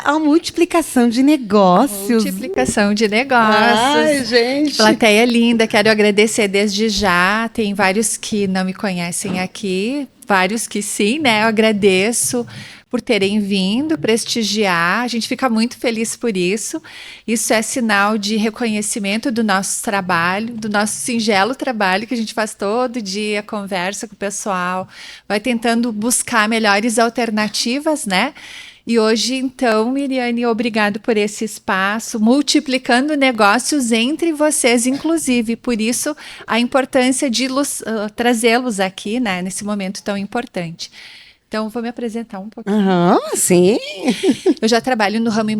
a multiplicação de negócios. Multiplicação de negócios. Ai, gente. Que plateia linda. Quero agradecer desde já. Tem vários que não me conhecem aqui, vários que sim, né? Eu agradeço por terem vindo prestigiar. A gente fica muito feliz por isso. Isso é sinal de reconhecimento do nosso trabalho, do nosso singelo trabalho que a gente faz todo dia, conversa com o pessoal, vai tentando buscar melhores alternativas, né? E hoje, então, Miriane, obrigado por esse espaço, multiplicando negócios entre vocês, inclusive. Por isso, a importância de trazê-los aqui, né, nesse momento tão importante. Então, vou me apresentar um pouquinho. Sim. Eu já trabalho no ramo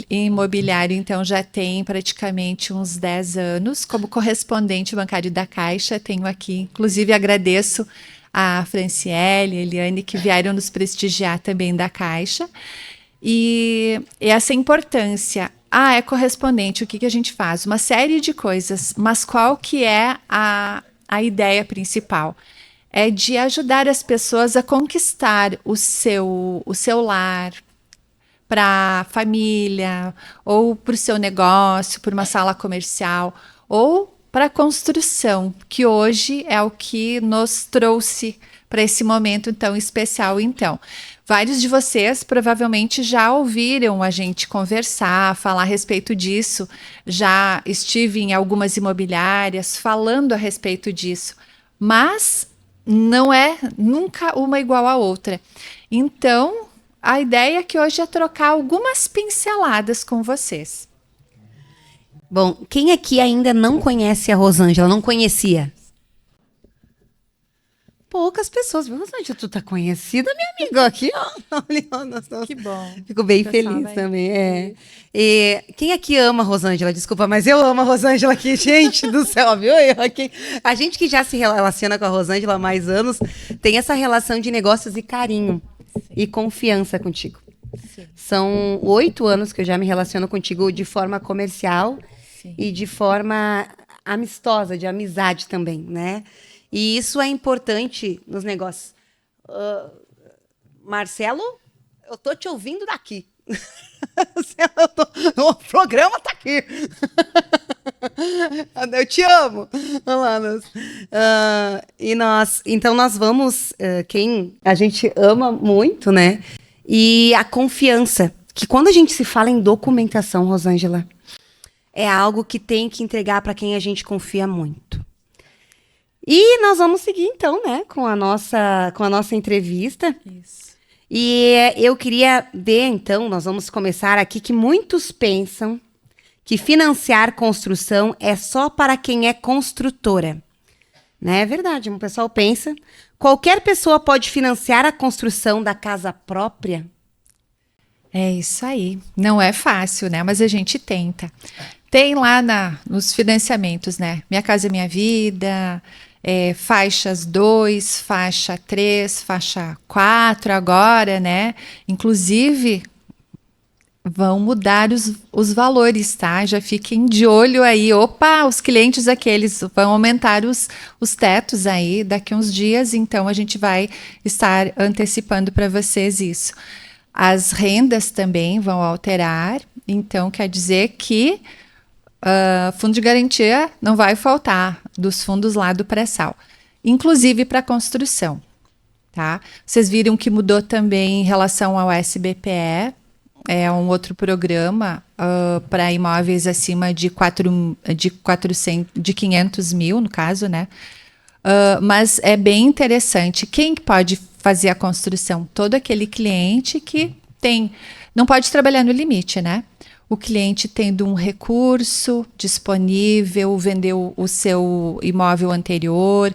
imobiliário, então já tem praticamente uns 10 anos. Como correspondente bancário da Caixa, tenho aqui, inclusive agradeço a Franciele, a Eliane, que vieram nos prestigiar também da Caixa. E essa importância. É correspondente, o que a gente faz? Uma série de coisas, mas qual que é a ideia principal? É de ajudar as pessoas a conquistar o seu lar, para a família, ou para o seu negócio, para uma sala comercial, ou para a construção, que hoje é o que nos trouxe para esse momento tão especial. Então, vários de vocês provavelmente já ouviram a gente conversar, falar a respeito disso. Já estive em algumas imobiliárias falando a respeito disso, mas não é nunca uma igual à outra. Então, a ideia aqui hoje é trocar algumas pinceladas com vocês. Bom, quem aqui ainda não conhece a Rosângela, não conhecia? Poucas pessoas. Rosângela, tu tá conhecida, minha amiga, aqui, ó. Que bom. Fico bem feliz também, E quem aqui ama a Rosângela? Desculpa, mas eu amo a Rosângela aqui, gente do céu, viu? A gente que já se relaciona com a Rosângela há mais anos, tem essa relação de negócios e carinho. E confiança contigo. Sim. São 8 anos que eu já me relaciono contigo de forma comercial. Sim. E de forma amistosa, de amizade também, né? E isso é importante nos negócios. Marcelo, eu tô te ouvindo daqui. O programa tá aqui. Eu te amo. Vamos lá. Então nós vamos, quem a gente ama muito, né? E a confiança, que quando a gente se fala em documentação, Rosângela, é algo que tem que entregar para quem a gente confia muito. E nós vamos seguir então, né, com a nossa entrevista. Isso. E eu queria ver então, nós vamos começar aqui que muitos pensam que financiar construção é só para quem é construtora. Não é verdade, o pessoal pensa. Qualquer pessoa pode financiar a construção da casa própria? É isso aí. Não é fácil, né? Mas a gente tenta. Tem lá nos financiamentos, né? Minha Casa Minha Vida, faixas 2, faixa 3, faixa 4 agora, né? Inclusive, vão mudar os valores, tá? Já fiquem de olho aí. Opa, os clientes aqueles vão aumentar os tetos aí daqui uns dias, então a gente vai estar antecipando para vocês isso. As rendas também vão alterar, então quer dizer que fundo de garantia não vai faltar dos fundos lá do pré-sal, inclusive para construção, tá? Vocês viram que mudou também em relação ao SBPE, é um outro programa para imóveis acima de 500 mil, no caso, né? Mas é bem interessante. Quem pode fazer a construção? Todo aquele cliente que não pode trabalhar no limite, né? O cliente tendo um recurso disponível, vendeu o seu imóvel anterior,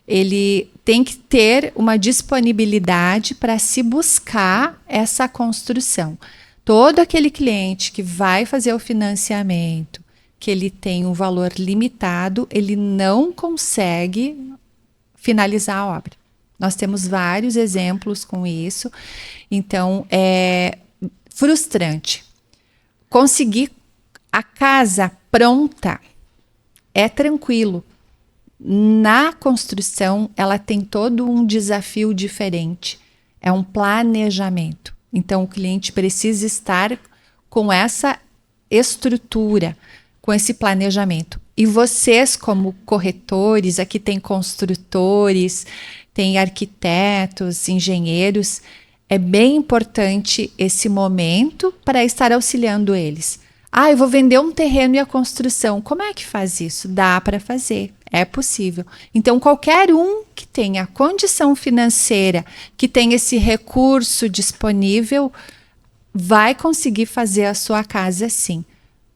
ele tem que ter uma disponibilidade para se buscar essa construção. Todo aquele cliente que vai fazer o financiamento, que ele tem um valor limitado, ele não consegue finalizar a obra. Nós temos vários exemplos com isso, então é frustrante. Conseguir a casa pronta é tranquilo. Na construção, ela tem todo um desafio diferente. É um planejamento. Então, o cliente precisa estar com essa estrutura, com esse planejamento. E vocês, como corretores, aqui tem construtores, tem arquitetos, engenheiros, é bem importante esse momento para estar auxiliando eles. Eu vou vender um terreno e a construção. Como é que faz isso? Dá para fazer, é possível. Então, qualquer um que tenha condição financeira, que tenha esse recurso disponível, vai conseguir fazer a sua casa sim.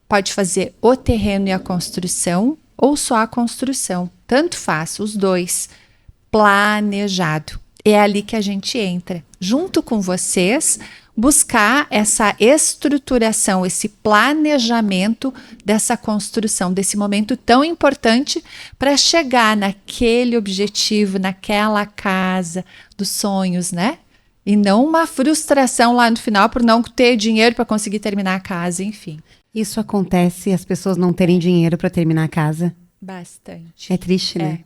Pode fazer o terreno e a construção, ou só a construção. Tanto faz, os dois. Planejado. É ali que a gente entra, junto com vocês, buscar essa estruturação, esse planejamento dessa construção, desse momento tão importante para chegar naquele objetivo, naquela casa dos sonhos, né? E não uma frustração lá no final por não ter dinheiro para conseguir terminar a casa, enfim. Isso acontece as pessoas não terem dinheiro para terminar a casa? Bastante. É triste, né?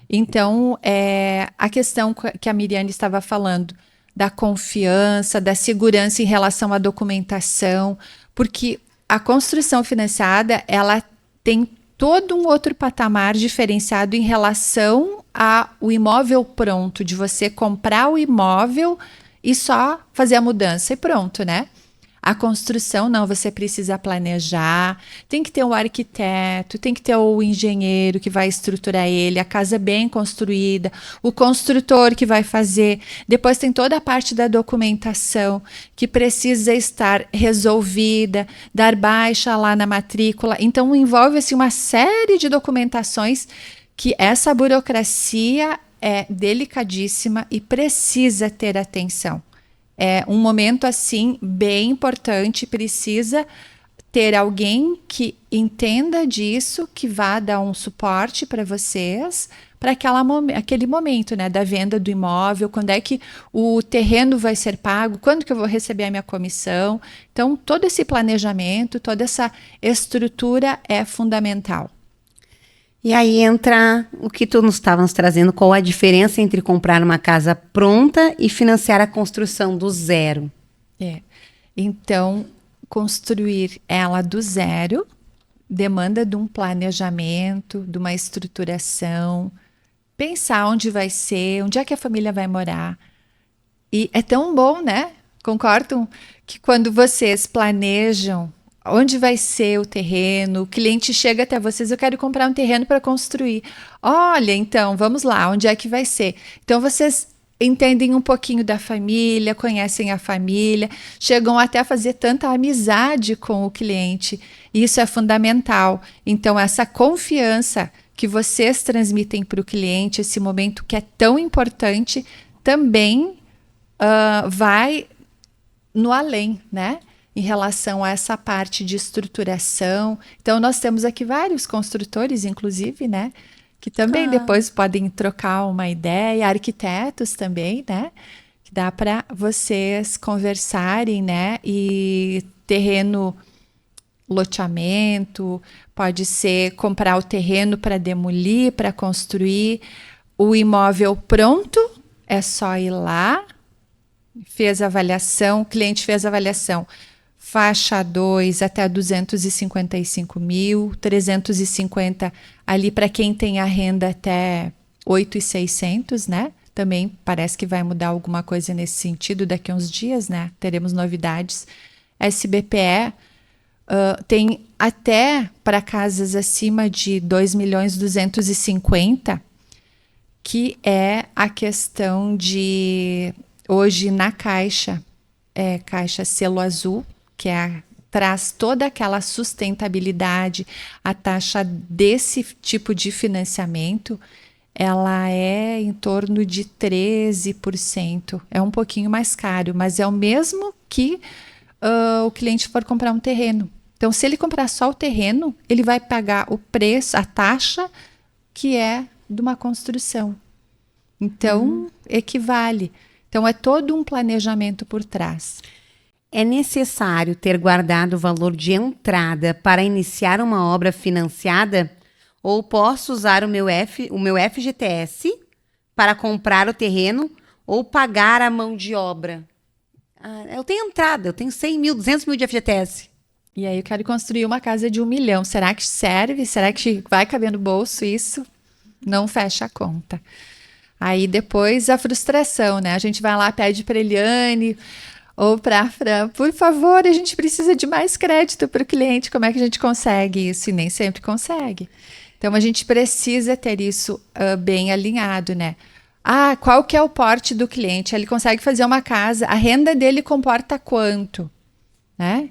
Então, a questão que a Miriane estava falando, da confiança, da segurança em relação à documentação, porque a construção financiada, ela tem todo um outro patamar diferenciado em relação ao imóvel pronto, de você comprar o imóvel e só fazer a mudança e pronto, né? A construção, não, você precisa planejar, tem que ter um arquiteto, tem que ter o engenheiro que vai estruturar ele, a casa bem construída, o construtor que vai fazer. Depois tem toda a parte da documentação que precisa estar resolvida, dar baixa lá na matrícula. Então, envolve assim, uma série de documentações que essa burocracia é delicadíssima e precisa ter atenção. É um momento, assim, bem importante, precisa ter alguém que entenda disso, que vá dar um suporte para vocês, para aquele momento, né, da venda do imóvel, quando é que o terreno vai ser pago, quando que eu vou receber a minha comissão. Então, todo esse planejamento, toda essa estrutura é fundamental. E aí entra o que tu nos estava nos trazendo, qual a diferença entre comprar uma casa pronta e financiar a construção do zero? Então, construir ela do zero demanda de um planejamento, de uma estruturação, pensar onde vai ser, onde é que a família vai morar. E é tão bom, né? Concordam? Que quando vocês planejam onde vai ser o terreno, o cliente chega até vocês, eu quero comprar um terreno para construir. Olha, então, vamos lá, onde é que vai ser? Então, vocês entendem um pouquinho da família, conhecem a família, chegam até a fazer tanta amizade com o cliente. Isso é fundamental. Então, essa confiança que vocês transmitem para o cliente, esse momento que é tão importante, também vai no além, né? Em relação a essa parte de estruturação. Então, nós temos aqui vários construtores, inclusive, né? Que também depois podem trocar uma ideia, arquitetos também, né? Que dá para vocês conversarem, né? E terreno, loteamento, pode ser comprar o terreno para demolir, para construir. O imóvel pronto, é só ir lá, fez a avaliação, o cliente fez a avaliação. Faixa 2 até 255 mil, 350 ali para quem tem a renda até 8.600, né? Também parece que vai mudar alguma coisa nesse sentido daqui a uns dias, né? Teremos novidades. SBPE tem até para casas acima de 2.250.000, que é a questão de hoje na Caixa, Caixa Selo Azul, que traz toda aquela sustentabilidade. A taxa desse tipo de financiamento, ela é em torno de 13%. É um pouquinho mais caro, mas é o mesmo que o cliente for comprar um terreno. Então, se ele comprar só o terreno, ele vai pagar o preço, a taxa que é de uma construção. Então, equivale. Então, é todo um planejamento por trás. É necessário ter guardado o valor de entrada para iniciar uma obra financiada? Ou posso usar o meu FGTS para comprar o terreno ou pagar a mão de obra? Eu tenho entrada, eu tenho 100 mil, 200 mil de FGTS. E aí eu quero construir uma casa de 1 milhão. Será que serve? Será que vai caber no bolso isso? Não fecha a conta. Aí depois a frustração, né? A gente vai lá, pede para Eliane ou para a Fran, por favor, a gente precisa de mais crédito para o cliente. Como é que a gente consegue isso? E nem sempre consegue. Então a gente precisa ter isso bem alinhado, né? Ah, qual que é o porte do cliente? Ele consegue fazer uma casa, a renda dele comporta quanto? Né?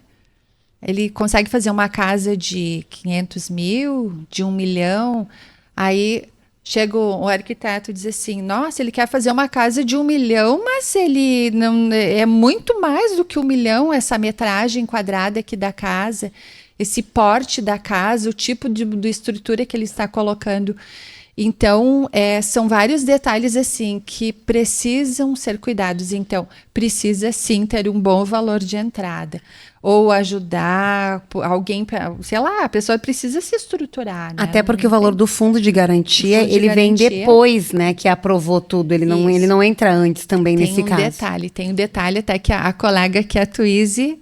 Ele consegue fazer uma casa de 500 mil, de 1 milhão, aí chega o arquiteto e diz assim, nossa, ele quer fazer uma casa de 1 milhão, mas ele não é muito mais do que 1 milhão, essa metragem quadrada aqui da casa, esse porte da casa, o tipo de estrutura que ele está colocando. Então, são vários detalhes assim que precisam ser cuidados. Então, precisa sim ter um bom valor de entrada. Ou ajudar alguém, sei lá, a pessoa precisa se estruturar. Né? Até porque o valor do fundo de garantia, ele vem depois, né, que aprovou tudo. Ele não entra antes também nesse caso. Tem um detalhe até que a colega que é a Tuíse,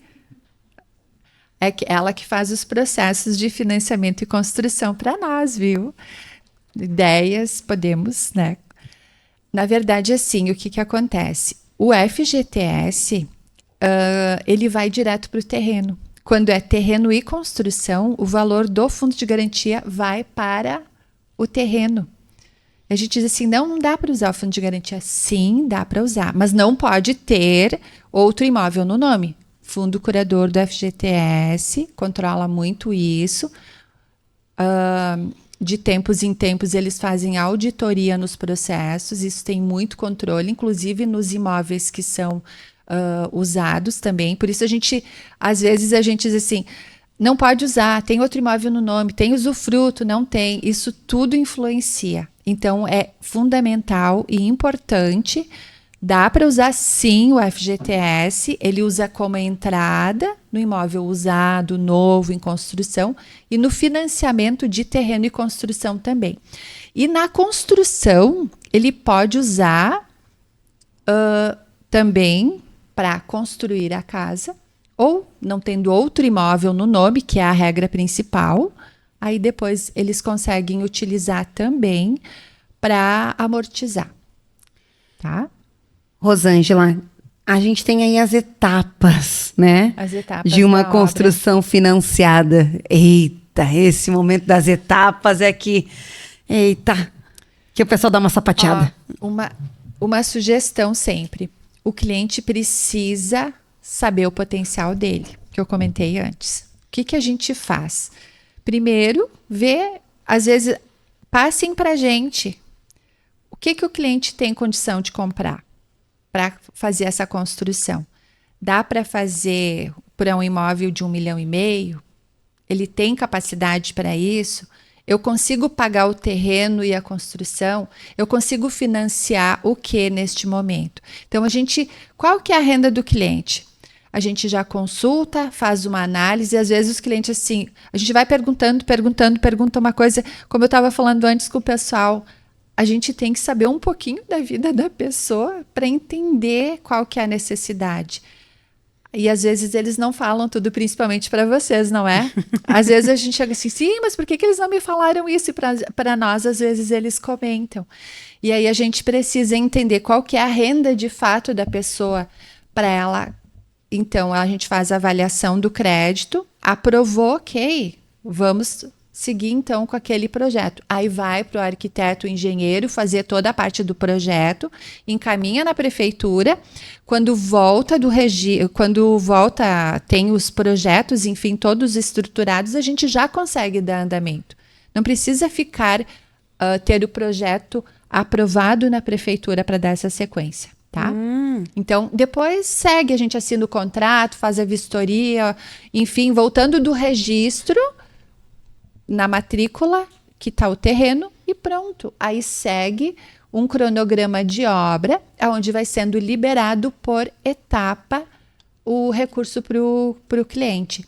ela que faz os processos de financiamento e construção para nós, viu? Ideias, podemos, né? Na verdade, assim, o que acontece? O FGTS, ele vai direto para o terreno. Quando é terreno e construção, o valor do fundo de garantia vai para o terreno. A gente diz assim, não dá para usar o fundo de garantia. Sim, dá para usar, mas não pode ter outro imóvel no nome. Fundo curador do FGTS controla muito isso. De tempos em tempos, eles fazem auditoria nos processos, isso tem muito controle, inclusive nos imóveis que são usados também. Por isso, às vezes, a gente diz assim, não pode usar, tem outro imóvel no nome, tem usufruto, não tem. Isso tudo influencia. Então, é fundamental e importante. Dá para usar sim o FGTS, ele usa como entrada no imóvel usado, novo, em construção, e no financiamento de terreno e construção também. E na construção, ele pode usar também para construir a casa, ou não tendo outro imóvel no nome, que é a regra principal, aí depois eles conseguem utilizar também para amortizar, tá? Rosângela, a gente tem aí as etapas, né? As etapas de uma da construção obra financiada. Eita, esse momento das etapas é que... Eita, que o pessoal dá uma sapateada. Uma sugestão sempre. O cliente precisa saber o potencial dele, que eu comentei antes. O que a gente faz? Primeiro, às vezes, passem para a gente o que o cliente tem condição de comprar para fazer essa construção. Dá para fazer para um imóvel de 1,5 milhão? Ele tem capacidade para isso? Eu consigo pagar o terreno e a construção? Eu consigo financiar o que neste momento? Então, qual que é a renda do cliente? A gente já consulta, faz uma análise, e às vezes os clientes assim, a gente vai pergunta uma coisa, como eu estava falando antes com o pessoal, a gente tem que saber um pouquinho da vida da pessoa para entender qual que é a necessidade. E às vezes eles não falam tudo, principalmente para vocês, não é? Às vezes a gente chega assim, sim, mas por que eles não me falaram isso? E para nós, às vezes eles comentam. E aí a gente precisa entender qual que é a renda de fato da pessoa para ela. Então, a gente faz a avaliação do crédito, aprovou, ok, vamos seguir então com aquele projeto. Aí vai para o arquiteto, o engenheiro fazer toda a parte do projeto, encaminha na prefeitura, quando volta tem os projetos, enfim, todos estruturados, a gente já consegue dar andamento. Não precisa ter o projeto aprovado na prefeitura para dar essa sequência, tá? Então, depois segue, a gente assina o contrato, faz a vistoria, enfim, voltando do registro, na matrícula, que está o terreno, e pronto. Aí segue um cronograma de obra, onde vai sendo liberado por etapa o recurso para o cliente.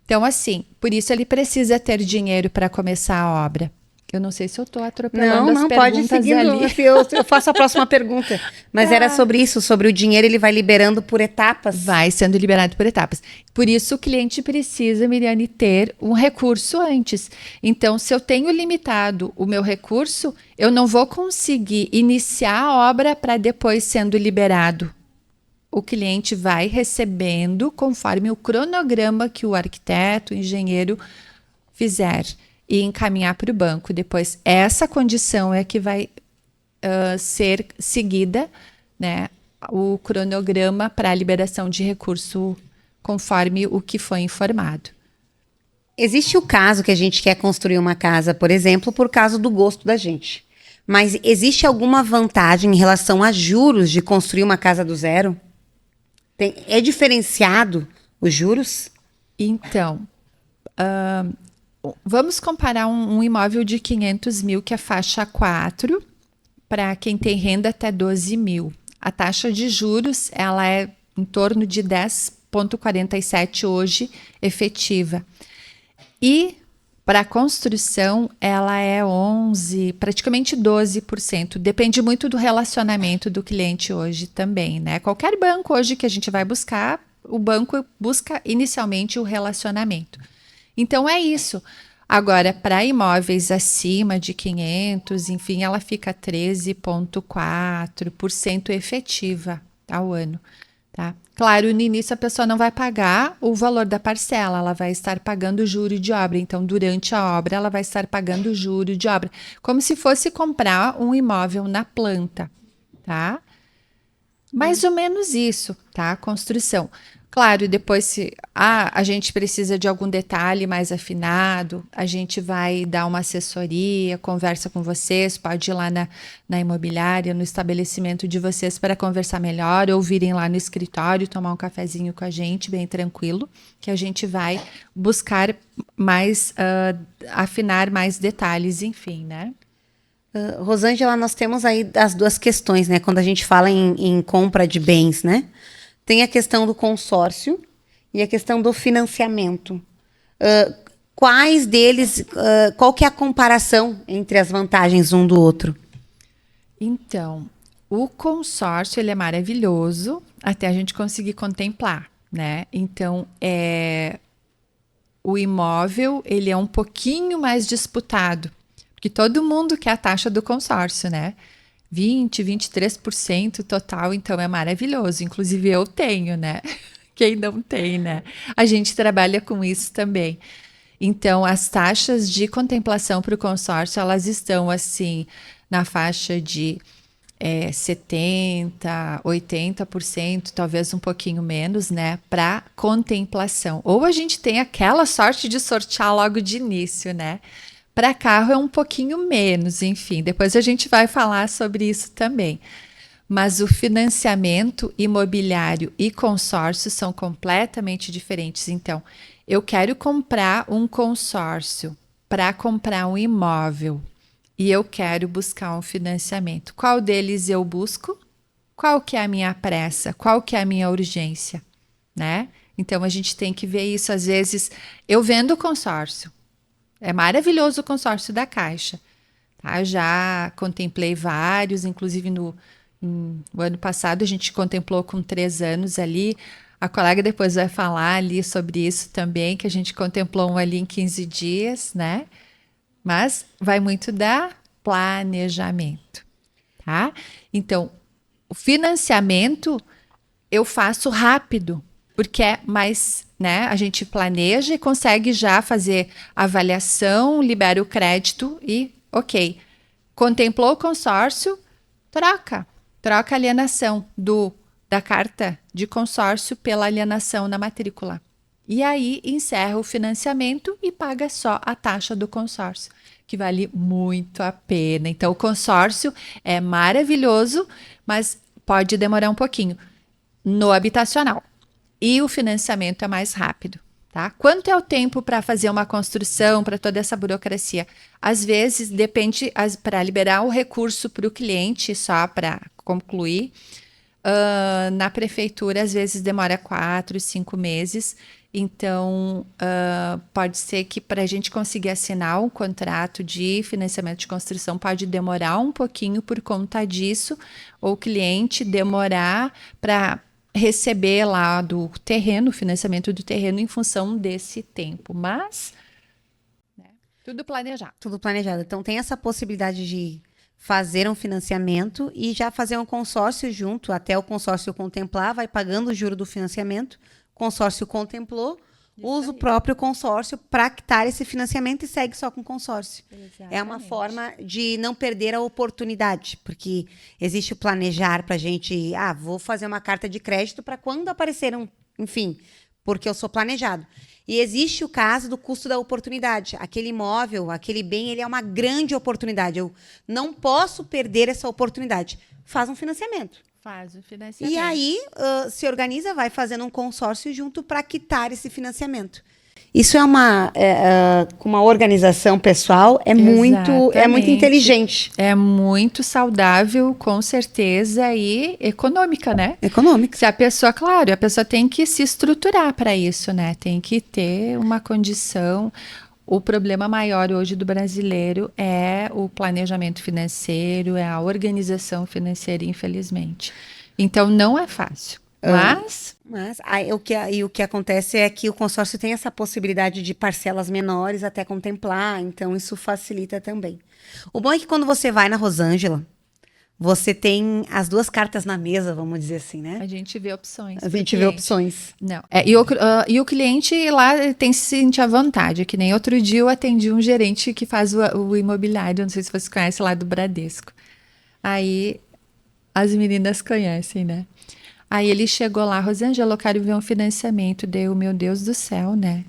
Então, assim, por isso ele precisa ter dinheiro para começar a obra. Eu não sei se eu estou atropelando Não, as pode perguntas seguir. ali. Eu faço a próxima pergunta. Mas era sobre isso, sobre o dinheiro, ele vai liberando por etapas. Vai sendo liberado por etapas. Por isso, o cliente precisa, Miriane, ter um recurso antes. Então, se eu tenho limitado o meu recurso, eu não vou conseguir iniciar a obra para depois sendo liberado. O cliente vai recebendo conforme o cronograma que o arquiteto, o engenheiro fizer e encaminhar para o banco. Depois, essa condição é que vai ser seguida, né, o cronograma para a liberação de recurso conforme o que foi informado. Existe o caso que a gente quer construir uma casa, por exemplo, por causa do gosto da gente. Mas existe alguma vantagem em relação a juros de construir uma casa do zero? É diferenciado os juros? Então, vamos comparar um imóvel de 500 mil, que é faixa 4, para quem tem renda até 12 mil. A taxa de juros ela é em torno de 10,47 hoje, efetiva. E para a construção, ela é 11%, praticamente 12%. Depende muito do relacionamento do cliente hoje também, né? Qualquer banco hoje que a gente vai buscar, o banco busca inicialmente o relacionamento. Então, é isso. Agora, para imóveis acima de 500, enfim, ela fica 13,4% efetiva ao ano, tá? Claro, no início a pessoa não vai pagar o valor da parcela, ela vai estar pagando o juro de obra. Então, durante a obra, ela vai estar pagando o juro de obra, como se fosse comprar um imóvel na planta, tá? Mais ou menos isso, tá? Construção. Claro, depois se a gente precisa de algum detalhe mais afinado, a gente vai dar uma assessoria, conversa com vocês, pode ir lá na imobiliária, no estabelecimento de vocês para conversar melhor, ou virem lá no escritório, tomar um cafezinho com a gente, bem tranquilo, que a gente vai buscar mais, afinar mais detalhes, enfim, né? Rosângela, nós temos aí as duas questões, né? Quando a gente fala em compra de bens, né? Tem a questão do consórcio e a questão do financiamento. Quais deles, qual que é a comparação entre as vantagens um do outro? Então, o consórcio ele é maravilhoso até a gente conseguir contemplar, né? Então, o imóvel ele é um pouquinho mais disputado, porque todo mundo quer a taxa do consórcio, né? 23% total, então é maravilhoso. Inclusive eu tenho, né? Quem não tem, né? A gente trabalha com isso também. Então, as taxas de contemplação para o consórcio, elas estão assim, na faixa de 70%, 80%, talvez um pouquinho menos, né? Para contemplação. Ou a gente tem aquela sorte de sortear logo de início, né? Para carro é um pouquinho menos, enfim, depois a gente vai falar sobre isso também. Mas o financiamento imobiliário e consórcio são completamente diferentes. Então, eu quero comprar um consórcio para comprar um imóvel e eu quero buscar um financiamento. Qual deles eu busco? Qual que é a minha pressa? Qual que é a minha urgência, né? Então, a gente tem que ver isso. Às vezes, eu vendo o consórcio. É maravilhoso o consórcio da Caixa. Tá? Já contemplei vários, inclusive no ano passado a gente contemplou com 3 anos ali. A colega depois vai falar ali sobre isso também, que a gente contemplou um ali em 15 dias, né? Mas vai muito da planejamento, tá? Então, o financiamento eu faço rápido, porque é mais, né? A gente planeja e consegue já fazer avaliação, libera o crédito e, ok. Contemplou o consórcio, troca a alienação da carta de consórcio pela alienação na matrícula. E aí encerra o financiamento e paga só a taxa do consórcio, que vale muito a pena. Então, o consórcio é maravilhoso, mas pode demorar um pouquinho no habitacional. E o financiamento é mais rápido, tá? Quanto é o tempo para fazer uma construção, para toda essa burocracia? Às vezes, depende, para liberar o recurso para o cliente, só para concluir, na prefeitura, às vezes demora 4, 5 meses. Então, pode ser que para a gente conseguir assinar um contrato de financiamento de construção pode demorar um pouquinho por conta disso, ou o cliente demorar para receber lá do terreno, o financiamento do terreno em função desse tempo. Mas, né, tudo planejado. Tudo planejado. Então tem essa possibilidade de fazer um financiamento e já fazer um consórcio junto, até o consórcio contemplar, vai pagando o juro do financiamento, o consórcio contemplou, usa o próprio consórcio para quitar esse financiamento e segue só com o consórcio. Exatamente. É uma forma de não perder a oportunidade, porque existe o planejar para a gente, vou fazer uma carta de crédito para quando aparecer enfim, porque eu sou planejado. E existe o caso do custo da oportunidade. Aquele imóvel, aquele bem, ele é uma grande oportunidade. Eu não posso perder essa oportunidade. Faz um financiamento. Faz o financiamento. E aí, se organiza, vai fazendo um consórcio junto para quitar esse financiamento. Isso é com uma organização pessoal, é muito inteligente. É muito saudável, com certeza, e econômica, né? Econômica. Se a pessoa, claro, a pessoa tem que se estruturar para isso, né? Tem que ter uma condição. O problema maior hoje do brasileiro é o planejamento financeiro, é a organização financeira, infelizmente. Então, não é fácil. Mas o que acontece é que o consórcio tem essa possibilidade de parcelas menores até contemplar, então isso facilita também. O bom é que quando você vai na Rosângela, você tem as duas cartas na mesa, vamos dizer assim, né? A gente vê opções. A gente vê opções. Não. E o cliente lá tem que se sentir à vontade, que nem outro dia eu atendi um gerente que faz o imobiliário, não sei se você conhece, lá do Bradesco. Aí as meninas conhecem, né? Aí ele chegou lá, Rosângela, eu quero ver um financiamento. Deu, meu Deus do céu, né?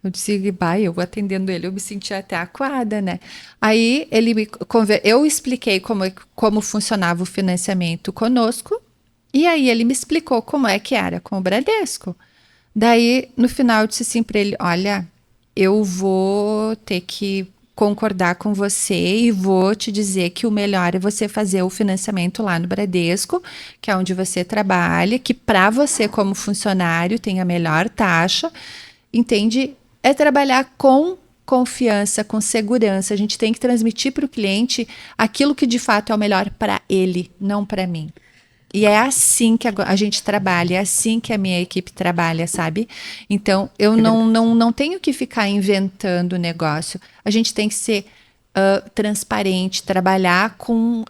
Eu disse, eu atendendo ele, eu me senti até acuada, né? Aí eu expliquei como funcionava o financiamento conosco, e aí ele me explicou como é que era com o Bradesco. Daí, no final, eu disse assim para ele, olha, eu vou ter que concordar com você e vou te dizer que o melhor é você fazer o financiamento lá no Bradesco, que é onde você trabalha, que para você como funcionário tem a melhor taxa, entende? É trabalhar com confiança, com segurança. A gente tem que transmitir para o cliente aquilo que de fato é o melhor para ele, não para mim. E é assim que a gente trabalha, é assim que a minha equipe trabalha, sabe? Então, eu não tenho que ficar inventando negócio. A gente tem que ser transparente, trabalhar com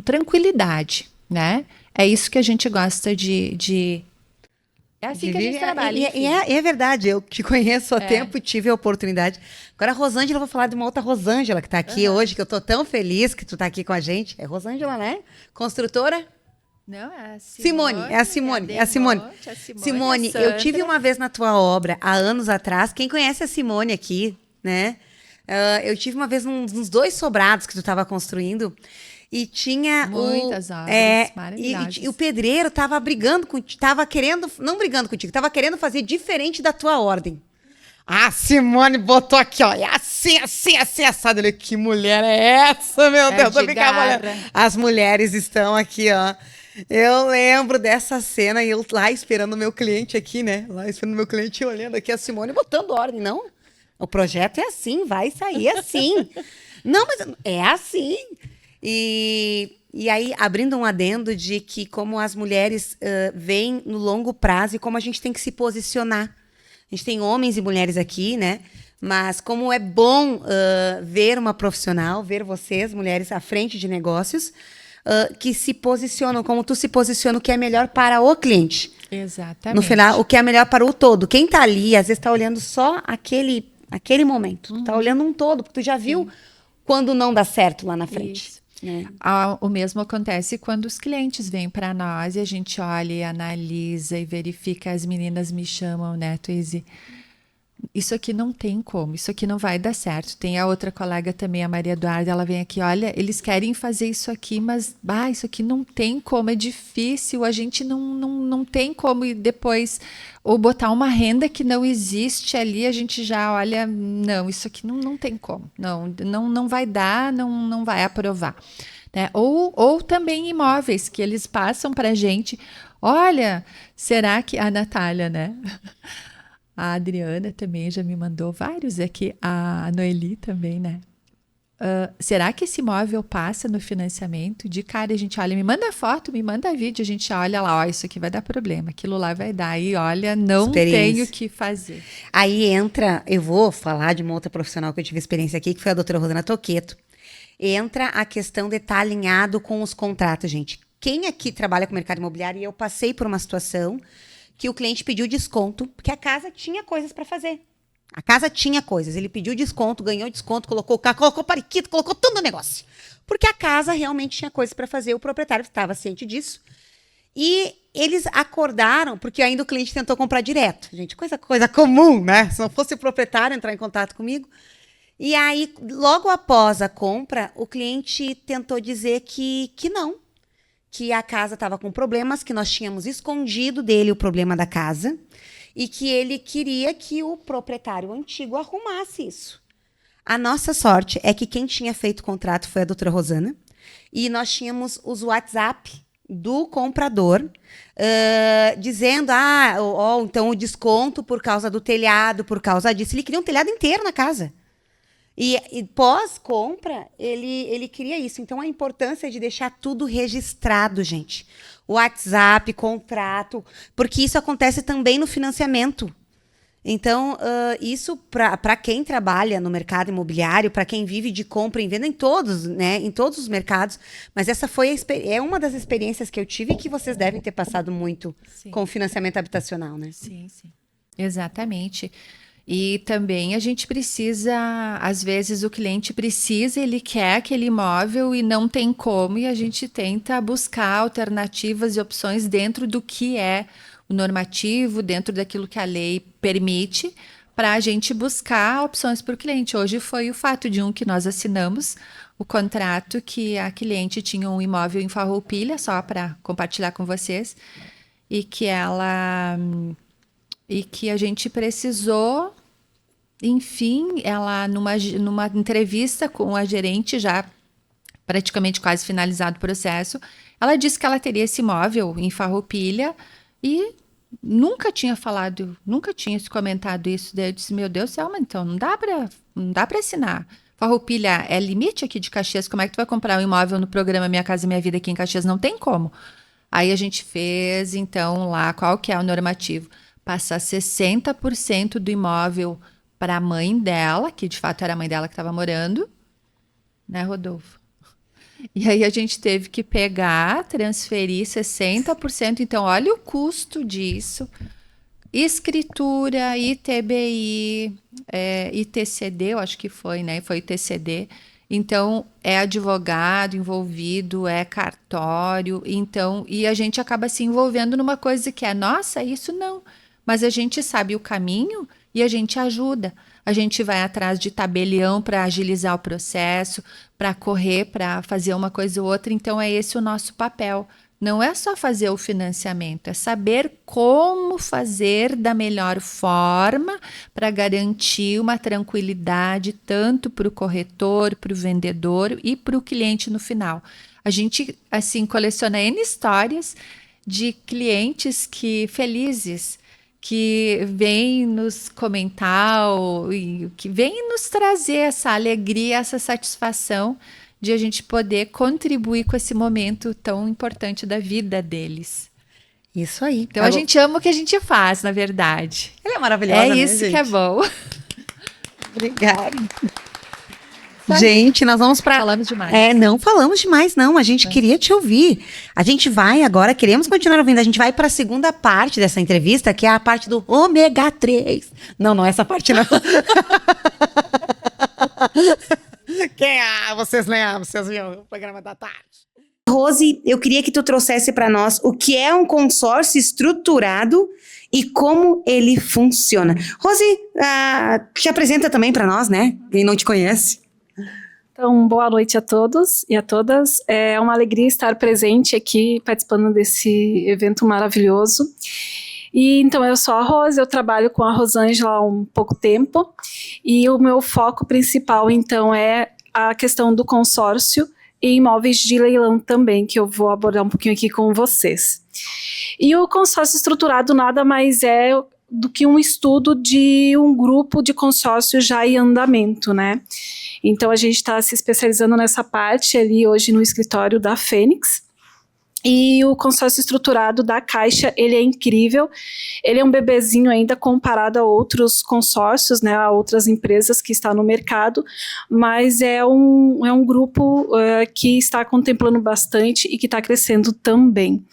tranquilidade, né? É isso que a gente gosta de É assim que a gente trabalha. É verdade, eu te conheço há tempo e tive a oportunidade. Agora, a Rosângela, eu vou falar de uma outra Rosângela que está aqui hoje, que eu estou tão feliz que tu está aqui com a gente. É Rosângela, né? Construtora? Não, é a Simone. É a Simone. É a Simone. Simone, eu tive uma vez na tua obra, há anos atrás. Quem conhece a Simone aqui, né? Eu tive uma vez nos 2 sobrados que tu estava construindo. E tinha muitas obras maravilhosas. E o pedreiro estava brigando contigo, não brigando contigo, estava querendo fazer diferente da tua ordem. A Simone botou aqui, ó, assim, assado. Eu falei, que mulher é essa, meu Deus? Eu ficava olhando. As mulheres estão aqui, ó. Eu lembro dessa cena e eu lá esperando o meu cliente aqui, né? Lá esperando o meu cliente olhando aqui, a Simone botando ordem. Não, o projeto é assim, vai sair assim. Não, mas é assim. E aí, abrindo um adendo de que como as mulheres veem no longo prazo e como a gente tem que se posicionar. A gente tem homens e mulheres aqui, né? Mas como é bom ver uma profissional, ver vocês, mulheres, à frente de negócios, que se posicionam, como tu se posiciona, o que é melhor para o cliente. Exatamente. No final, o que é melhor para o todo. Quem está ali, às vezes está olhando só aquele momento. Tu tá olhando um todo, porque tu já viu quando não dá certo lá na frente. Isso. O mesmo acontece quando os clientes vêm para nós e a gente olha e analisa e verifica. As meninas me chamam, né, Twizy? Isso aqui não tem como, isso aqui não vai dar certo. Tem a outra colega também, a Maria Eduarda, ela vem aqui, olha, eles querem fazer isso aqui, mas isso aqui não tem como, é difícil, a gente não tem como e depois, ou botar uma renda que não existe ali, a gente já olha, não, isso aqui não tem como, não vai dar, não vai aprovar. Né? Ou também imóveis que eles passam para a gente, olha, será que a Natália, né? A Adriana também já me mandou vários aqui, a Noeli também, né? Será que esse imóvel passa no financiamento? De cara a gente olha, me manda foto, me manda vídeo, a gente olha lá, ó, isso aqui vai dar problema, aquilo lá vai dar, e olha, não tenho o que fazer. Aí entra, eu vou falar de uma outra profissional que eu tive experiência aqui, que foi a doutora Rosana Toqueto. Entra a questão de estar alinhado com os contratos, gente. Quem aqui trabalha com o mercado imobiliário, e eu passei por uma situação que o cliente pediu desconto, porque a casa tinha coisas para fazer. A casa tinha coisas. Ele pediu desconto, ganhou desconto, colocou o carro, colocou periquito, colocou tudo no negócio. Porque a casa realmente tinha coisas para fazer. O proprietário estava ciente disso. E eles acordaram, porque ainda o cliente tentou comprar direto. Gente, coisa comum, né? Se não fosse o proprietário entrar em contato comigo. E aí, logo após a compra, o cliente tentou dizer que não. Que a casa estava com problemas, que nós tínhamos escondido dele o problema da casa e que ele queria que o proprietário antigo arrumasse isso. A nossa sorte é que quem tinha feito o contrato foi a doutora Rosana e nós tínhamos os WhatsApp do comprador dizendo, então o desconto por causa do telhado, por causa disso. Ele queria um telhado inteiro na casa. E pós-compra, ele queria isso. Então, a importância de deixar tudo registrado, gente. WhatsApp, contrato, porque isso acontece também no financiamento. Então, isso para quem trabalha no mercado imobiliário, para quem vive de compra e venda em todos, né, em todos os mercados, mas essa é uma das experiências que eu tive e que vocês devem ter passado muito com o financiamento habitacional, né? Sim. Exatamente. E também a gente precisa, às vezes o cliente precisa, ele quer aquele imóvel e não tem como, e a gente tenta buscar alternativas e opções dentro do que é o normativo, dentro daquilo que a lei permite, para a gente buscar opções para o cliente. Hoje foi o fato de que nós assinamos o contrato que a cliente tinha um imóvel em Farroupilha, só para compartilhar com vocês, e que a gente precisou, enfim, ela numa entrevista com a gerente, já praticamente quase finalizado o processo, ela disse que ela teria esse imóvel em Farroupilha e nunca tinha se comentado isso. Daí eu disse, meu Deus do céu, mas então não dá para assinar. Farroupilha é limite aqui de Caxias, como é que tu vai comprar um imóvel no programa Minha Casa Minha Vida aqui em Caxias? Não tem como. Aí a gente fez, então, lá, qual que é o normativo? Passar 60% do imóvel para a mãe dela, que de fato era a mãe dela que estava morando, né, Rodolfo? E aí a gente teve que transferir 60%. Então, olha o custo disso. Escritura, ITBI, ITCD, eu acho que foi, né? Foi ITCD. Então, é advogado envolvido, é cartório, então, e a gente acaba se envolvendo numa coisa que é, nossa, isso não. Mas a gente sabe o caminho e a gente ajuda. A gente vai atrás de tabelião para agilizar o processo, para correr, para fazer uma coisa ou outra. Então, é esse o nosso papel. Não é só fazer o financiamento, é saber como fazer da melhor forma para garantir uma tranquilidade tanto para o corretor, para o vendedor e para o cliente no final. A gente, assim, coleciona N histórias de clientes felizes, que vêm nos comentar, que vêm nos trazer essa alegria, essa satisfação de a gente poder contribuir com esse momento tão importante da vida deles. Isso aí. Então a gente ama o que a gente faz, na verdade. Ela é maravilhosa, né, isso, gente? Que é bom. Obrigada. Gente, nós vamos para... Falamos demais. Não falamos demais, não. A gente queria te ouvir. A gente vai agora, queremos continuar ouvindo. A gente vai para a segunda parte dessa entrevista, que é a parte do ômega 3. Não é essa parte, não. Vocês lembram, vocês viram o programa da tarde. Rose, eu queria que tu trouxesse para nós o que é um consórcio estruturado e como ele funciona. Rose, te apresenta também para nós, né? Quem não te conhece. Então, boa noite a todos e a todas. É uma alegria estar presente aqui, participando desse evento maravilhoso. E então, eu sou a Rose, eu trabalho com a Rosângela há um pouco tempo, e o meu foco principal, então, é a questão do consórcio e imóveis de leilão também, que eu vou abordar um pouquinho aqui com vocês. E o consórcio estruturado nada mais é do que um estudo de um grupo de consórcio já em andamento, né? Então, a gente está se especializando nessa parte ali hoje no escritório da Fênix. E o consórcio estruturado da Caixa, ele é incrível, ele é um bebezinho ainda comparado a outros consórcios, né, a outras empresas que estão no mercado, mas é um grupo que está contemplando bastante e que está crescendo também.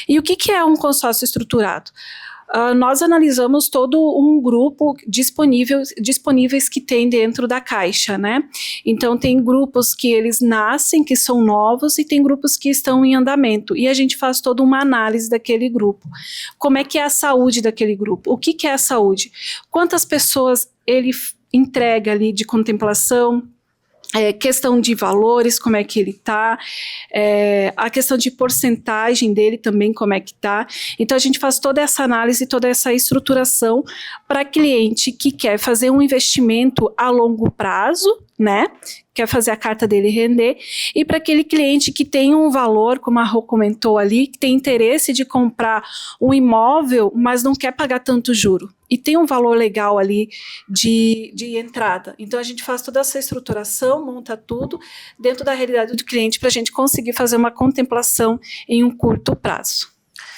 E o que é um consórcio estruturado? Nós analisamos todo um grupo disponíveis que tem dentro da Caixa, né? Então, tem grupos que eles nascem, que são novos, e tem grupos que estão em andamento. E a gente faz toda uma análise daquele grupo. Como é que é a saúde daquele grupo? O que é a saúde? Quantas pessoas ele entrega ali de contemplação? Questão de valores, como é que ele está, a questão de porcentagem dele também, como é que está. Então, a gente faz toda essa análise, toda essa estruturação para cliente que quer fazer um investimento a longo prazo, né? Quer fazer a carta dele render, e para aquele cliente que tem um valor, como a Rô comentou ali, que tem interesse de comprar um imóvel, mas não quer pagar tanto juro, e tem um valor legal ali de entrada. Então, a gente faz toda essa estruturação, monta tudo dentro da realidade do cliente para a gente conseguir fazer uma contemplação em um curto prazo.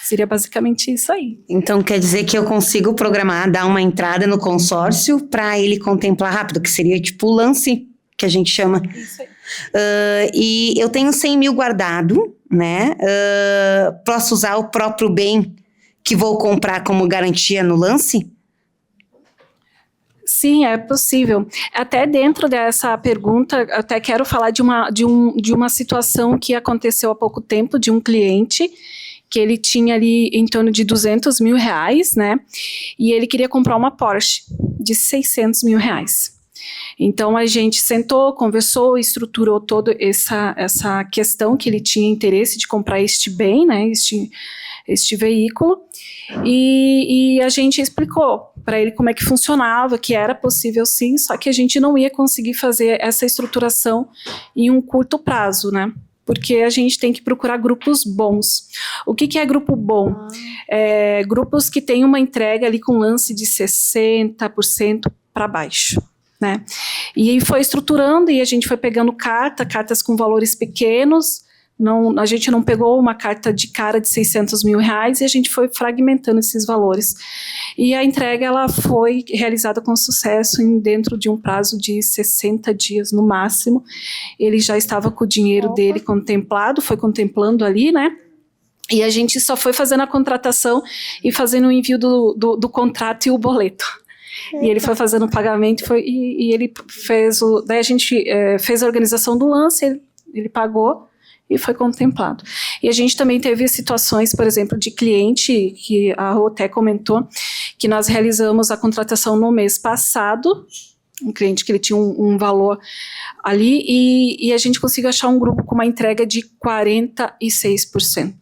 Seria basicamente isso aí. Então, quer dizer que eu consigo programar, dar uma entrada no consórcio para ele contemplar rápido, que seria tipo o lance que a gente chama. Isso aí. E eu tenho 100 mil guardado, né? Posso usar o próprio bem que vou comprar como garantia no lance? Sim, é possível. Até dentro dessa pergunta, até quero falar de uma situação que aconteceu há pouco tempo, de um cliente que ele tinha ali em torno de 200 mil reais, né? E ele queria comprar uma Porsche de 600 mil reais. Então, a gente sentou, conversou, estruturou toda essa questão que ele tinha interesse de comprar este bem, né, este veículo, e a gente explicou para ele como é que funcionava, que era possível sim, só que a gente não ia conseguir fazer essa estruturação em um curto prazo, né? Porque a gente tem que procurar grupos bons. O que é grupo bom? Grupos que têm uma entrega ali com lance de 60% para baixo. Né? E aí foi estruturando e a gente foi pegando cartas com valores pequenos, a gente não pegou uma carta de cara de 600 mil reais e a gente foi fragmentando esses valores. E a entrega ela foi realizada com sucesso dentro de um prazo de 60 dias no máximo. Ele já estava com o dinheiro dele contemplado, foi contemplando ali, né? E a gente só foi fazendo a contratação e fazendo o envio do contrato e o boleto. E ele foi fazendo o pagamento e ele fez daí a gente fez a organização do lance, ele pagou e foi contemplado. E a gente também teve situações, por exemplo, de cliente, que a Rô até comentou, que nós realizamos a contratação no mês passado, um cliente que ele tinha um valor ali, e a gente conseguiu achar um grupo com uma entrega de 46%.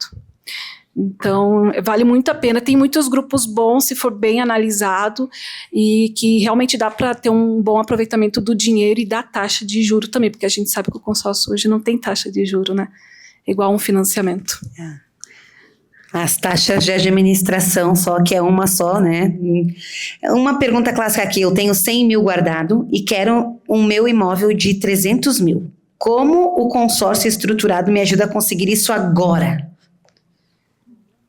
Então, vale muito a pena. Tem muitos grupos bons, se for bem analisado, e que realmente dá para ter um bom aproveitamento do dinheiro e da taxa de juro também, porque a gente sabe que o consórcio hoje não tem taxa de juro, né? Igual um financiamento. As taxas de administração, só que é uma só, né? Uma pergunta clássica aqui, eu tenho 100 mil guardado e quero um meu imóvel de 300 mil. Como o consórcio estruturado me ajuda a conseguir isso agora?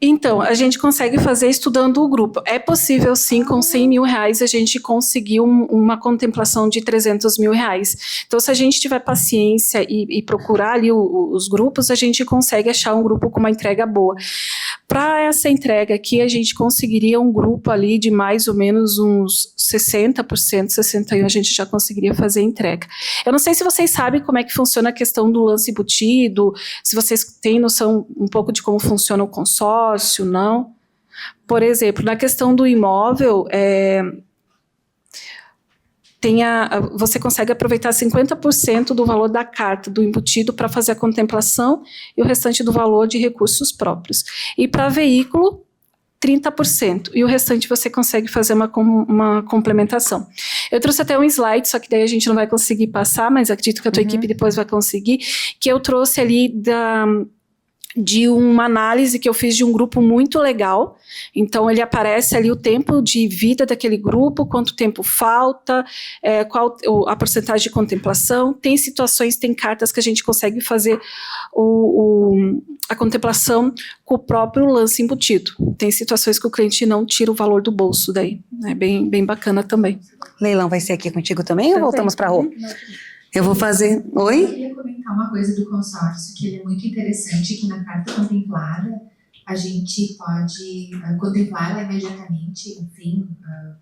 Então, a gente consegue fazer estudando o grupo. É possível, sim, com 100 mil reais, a gente conseguir uma contemplação de 300 mil reais. Então, se a gente tiver paciência e procurar ali os grupos, a gente consegue achar um grupo com uma entrega boa. Para essa entrega aqui, a gente conseguiria um grupo ali de mais ou menos uns 60%, 61%, a gente já conseguiria fazer a entrega. Eu não sei se vocês sabem como é que funciona a questão do lance embutido, se vocês têm noção um pouco de como funciona o consórcio, não? Por exemplo, na questão do imóvel, você consegue aproveitar 50% do valor da carta do embutido para fazer a contemplação e o restante do valor de recursos próprios. E para veículo, 30%, e o restante você consegue fazer uma complementação. Eu trouxe até um slide, só que daí a gente não vai conseguir passar, mas acredito que a tua equipe depois vai conseguir, que eu trouxe ali de uma análise que eu fiz de um grupo muito legal. Então, ele aparece ali o tempo de vida daquele grupo, quanto tempo falta, qual a porcentagem de contemplação. Tem situações, tem cartas que a gente consegue fazer a contemplação com o próprio lance embutido. Tem situações que o cliente não tira o valor do bolso daí. É bem bacana também. Leilão vai ser aqui contigo também ou voltamos para a rua? Eu vou fazer... Oi? Eu queria comentar uma coisa do consórcio, que ele é muito interessante, que na carta contemplada, a gente pode contemplá-la imediatamente, enfim,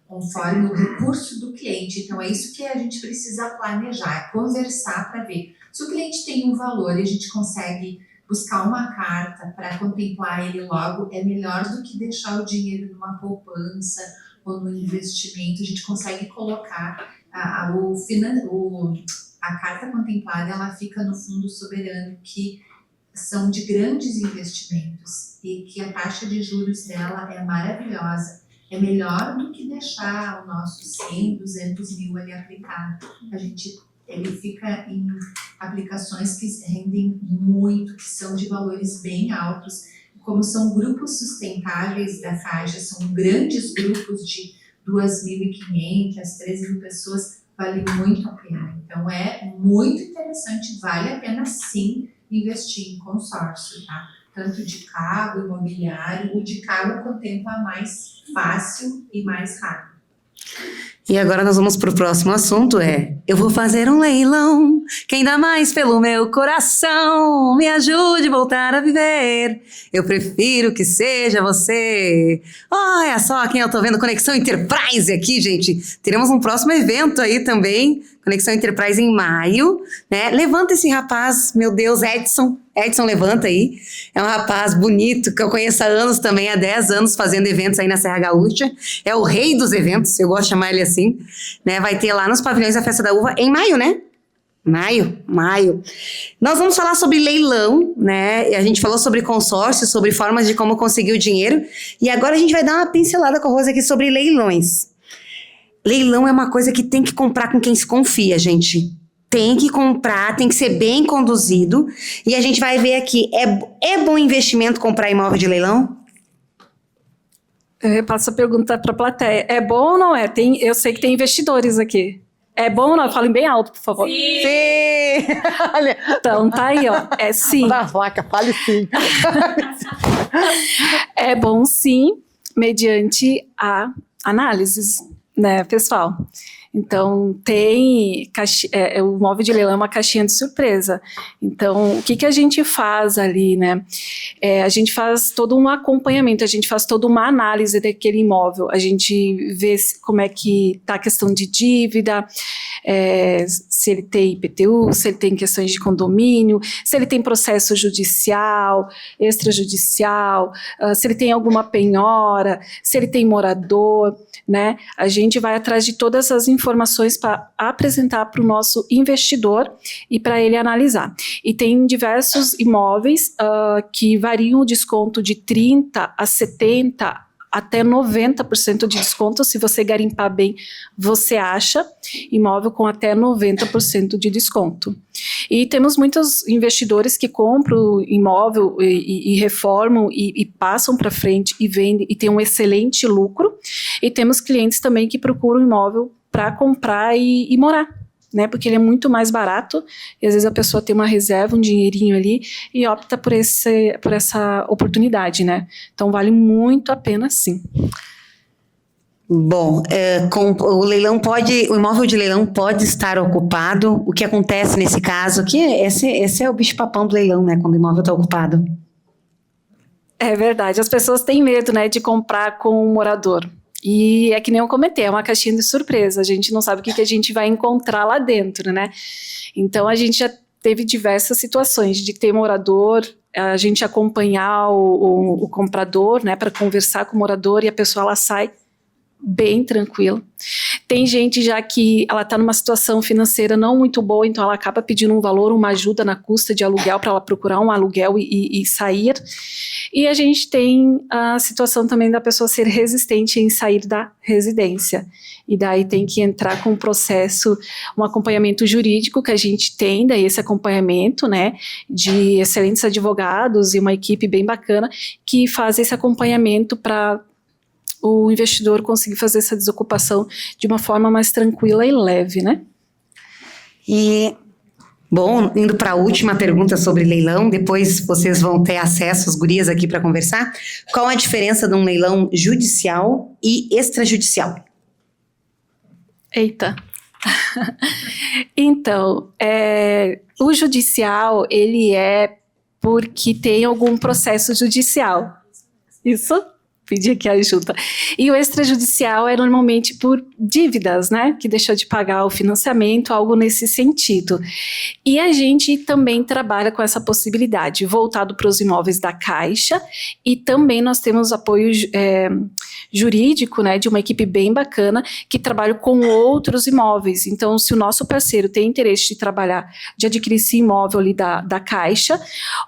conforme o recurso do cliente. Então, é isso que a gente precisa planejar, conversar para ver. Se o cliente tem um valor e a gente consegue buscar uma carta para contemplar ele logo, é melhor do que deixar o dinheiro numa poupança ou no investimento. A gente consegue colocar a carta contemplada, ela fica no fundo soberano, que são de grandes investimentos e que a taxa de juros dela é maravilhosa. É melhor do que deixar o nosso 100, 200 mil ali aplicado. Ele fica em aplicações que rendem muito, que são de valores bem altos. Como são grupos sustentáveis da Caixa, são grandes grupos de 2.500, 13.000 pessoas, vale muito a pena. Então, é muito interessante, vale a pena sim investir em consórcio, tá? Tanto de carro, imobiliário, o de carro contempla mais fácil e mais rápido. E agora nós vamos para o próximo assunto, eu vou fazer um leilão, quem dá mais pelo meu coração, me ajude a voltar a viver, eu prefiro que seja você. Olha só quem eu tô vendo, Conexão Enterprise aqui, gente, teremos um próximo evento aí também, Conexão Enterprise em maio, né? Levanta esse rapaz, meu Deus, Edson, levanta aí, é um rapaz bonito, que eu conheço há anos também, há 10 anos fazendo eventos aí na Serra Gaúcha, é o rei dos eventos, eu gosto de chamar ele assim, né? Vai ter lá nos pavilhões da Festa da Uva em maio, né? Maio. Nós vamos falar sobre leilão, né? A gente falou sobre consórcio, sobre formas de como conseguir o dinheiro, e agora a gente vai dar uma pincelada com a Rose aqui sobre leilões. Leilão é uma coisa que tem que comprar com quem se confia, gente. Tem que comprar, tem que ser bem conduzido. E a gente vai ver aqui, é bom investimento comprar imóvel de leilão? Eu repasso a pergunta para a plateia. É bom ou não é? Eu sei que tem investidores aqui. É bom ou não? Falem bem alto, por favor. Sim! Então, tá aí, ó. É sim. Da vaca, fale sim. É bom sim, mediante a análises, né, pessoal? Então, o imóvel de leilão é uma caixinha de surpresa. Então, o que a gente faz ali, né? A gente faz todo um acompanhamento, a gente faz toda uma análise daquele imóvel, a gente vê como é que está a questão de dívida, se ele tem IPTU, se ele tem questões de condomínio, se ele tem processo judicial, extrajudicial, se ele tem alguma penhora, se ele tem morador, né? A gente vai atrás de todas as informações para apresentar para o nosso investidor e para ele analisar. E tem diversos imóveis que variam o desconto de 30% a 70% até 90% de desconto. Se você garimpar bem, você acha imóvel com até 90% de desconto. E temos muitos investidores que compram imóvel e reformam e passam para frente e vendem e tem um excelente lucro. E temos clientes também que procuram imóvel para comprar e morar, né? Porque ele é muito mais barato e às vezes a pessoa tem uma reserva, um dinheirinho ali e opta por essa oportunidade, né? Então vale muito a pena, sim. Bom, o imóvel de leilão pode estar ocupado. O que acontece nesse caso? Que esse é o bicho-papão do leilão, né? Quando o imóvel está ocupado. É verdade. As pessoas têm medo, né, de comprar com um morador. E é que nem eu comentei, é uma caixinha de surpresa. A gente não sabe o que a gente vai encontrar lá dentro, né? Então a gente já teve diversas situações de ter morador, a gente acompanhar o comprador, né, para conversar com o morador e a pessoa ela sai bem tranquilo. Tem gente já que ela está numa situação financeira não muito boa, então ela acaba pedindo um valor, uma ajuda na custa de aluguel para ela procurar um aluguel e sair. E a gente tem a situação também da pessoa ser resistente em sair da residência. E daí tem que entrar com um processo, um acompanhamento jurídico que a gente tem, daí esse acompanhamento, né, de excelentes advogados e uma equipe bem bacana que faz esse acompanhamento para o investidor conseguir fazer essa desocupação de uma forma mais tranquila e leve, né? E, bom, indo para a última pergunta sobre leilão, depois vocês vão ter acesso, as gurias aqui para conversar. Qual a diferença de um leilão judicial e extrajudicial? Eita! Então, o judicial, ele é porque tem algum processo judicial. Isso? Pedir aqui ajuda. E o extrajudicial é normalmente por dívidas, né? Que deixou de pagar o financiamento, algo nesse sentido. E a gente também trabalha com essa possibilidade, voltado para os imóveis da Caixa, e também nós temos apoio jurídico, né, de uma equipe bem bacana, que trabalha com outros imóveis. Então, se o nosso parceiro tem interesse de trabalhar, de adquirir esse imóvel ali da Caixa,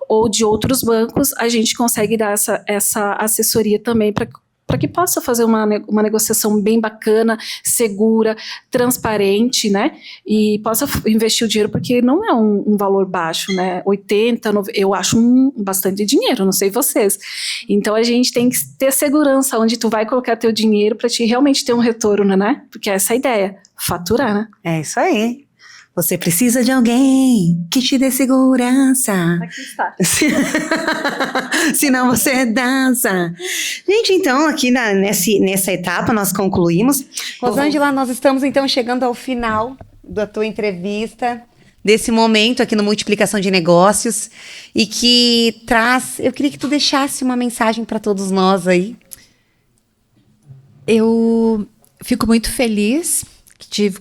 ou de outros bancos, a gente consegue dar essa assessoria também para que possa fazer uma negociação bem bacana, segura, transparente, né? E possa investir o dinheiro, porque não é um valor baixo, né? 80, 90, eu acho bastante dinheiro, não sei vocês. Então a gente tem que ter segurança onde tu vai colocar teu dinheiro para te realmente ter um retorno, né? Porque essa é a ideia, faturar, né? É isso aí. Você precisa de alguém que te dê segurança. Aqui está. Senão você dança. Gente, então, aqui nessa etapa nós concluímos. Rosângela, nós estamos então chegando ao final da tua entrevista, desse momento aqui no Multiplicação de Negócios, e que eu queria que tu deixasse uma mensagem para todos nós aí. Eu fico muito feliz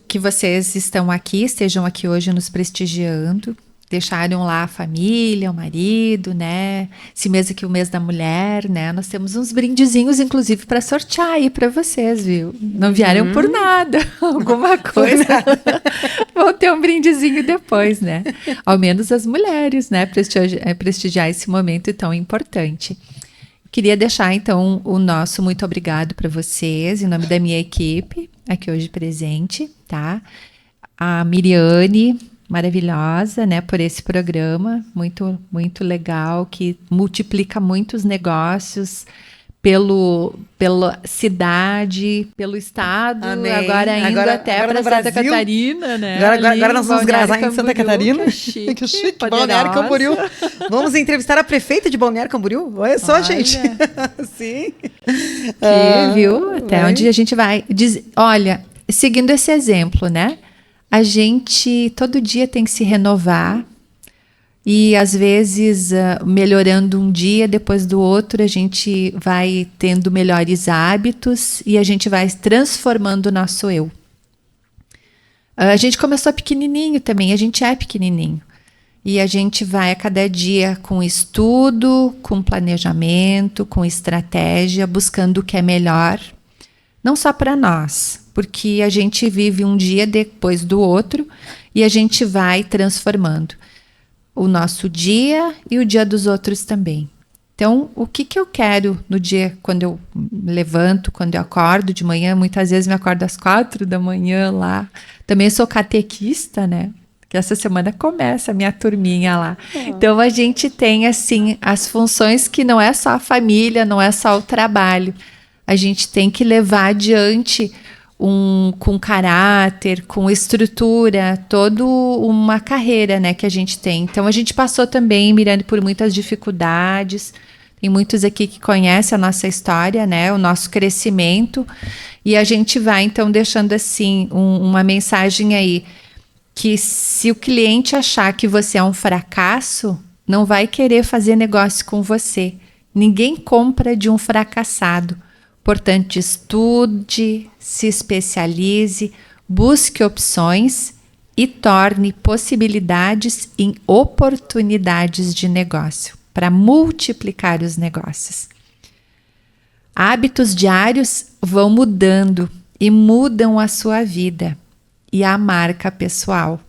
que vocês estejam aqui hoje nos prestigiando, deixaram lá a família, o marido, né? Esse mês aqui, o mês da mulher, né? Nós temos uns brindezinhos, inclusive, para sortear aí para vocês, viu? Não vieram por nada, alguma coisa. Vão ter um brindezinho depois, né? Ao menos as mulheres, né? Prestigiar esse momento tão importante. Queria deixar, então, o nosso muito obrigado para vocês, em nome da minha equipe, aqui hoje presente, tá? A Miriane, maravilhosa, né, por esse programa, muito, muito legal, que multiplica muitos negócios pela cidade, pelo estado, Amém. Agora até para Santa Catarina, né? Agora nós vamos gravar em Santa Catarina. Que chique, que chique. Balneário Camboriú. Vamos entrevistar a prefeita de Balneário Camboriú? Olha só, gente. Sim. Viu? Até onde a gente vai. Olha, seguindo esse exemplo, né? A gente todo dia tem que se renovar. E, às vezes, melhorando um dia, depois do outro, a gente vai tendo melhores hábitos e a gente vai transformando o nosso eu. A gente começou pequenininho também, a gente é pequenininho. E a gente vai a cada dia com estudo, com planejamento, com estratégia, buscando o que é melhor. Não só para nós, porque a gente vive um dia depois do outro e a gente vai transformando o nosso dia e o dia dos outros também. Então, o que eu quero no dia, quando eu me levanto, quando eu acordo de manhã, muitas vezes me acordo às 4 da manhã lá. Também sou catequista, né? Que essa semana começa a minha turminha lá. Então, a gente tem, assim, as funções que não é só a família, não é só o trabalho. A gente tem que levar adiante com caráter, com estrutura, toda uma carreira, né, que a gente tem. Então, a gente passou também, Miranda, por muitas dificuldades. Tem muitos aqui que conhecem a nossa história, né, o nosso crescimento. E a gente vai, então, deixando, assim, uma mensagem aí, que se o cliente achar que você é um fracasso, não vai querer fazer negócio com você. Ninguém compra de um fracassado. Portanto, estude, se especialize, busque opções e torne possibilidades em oportunidades de negócio, para multiplicar os negócios. Hábitos diários vão mudando e mudam a sua vida e a marca pessoal.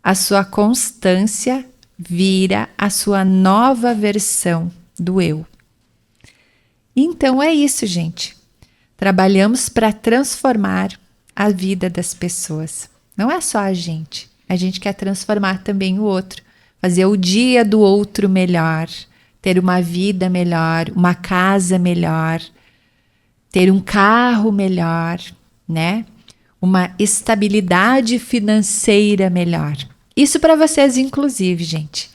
A sua constância vira a sua nova versão do eu. Então é isso, gente. Trabalhamos para transformar a vida das pessoas. Não é só a gente quer transformar também o outro, fazer o dia do outro melhor, ter uma vida melhor, uma casa melhor, ter um carro melhor, né? Uma estabilidade financeira melhor. Isso para vocês, inclusive, gente.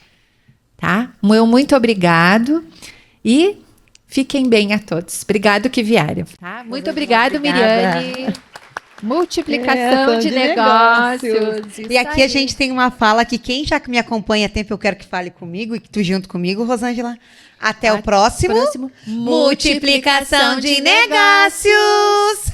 Tá? Muito obrigado e fiquem bem a todos. Obrigado que vieram. Tá? Muito obrigado, Miriane. Multiplicação de negócios. E aqui a gente tem uma fala que quem já me acompanha há tempo, eu quero que fale comigo e que tu junto comigo, Rosângela. Até o próximo. Multiplicação de negócios.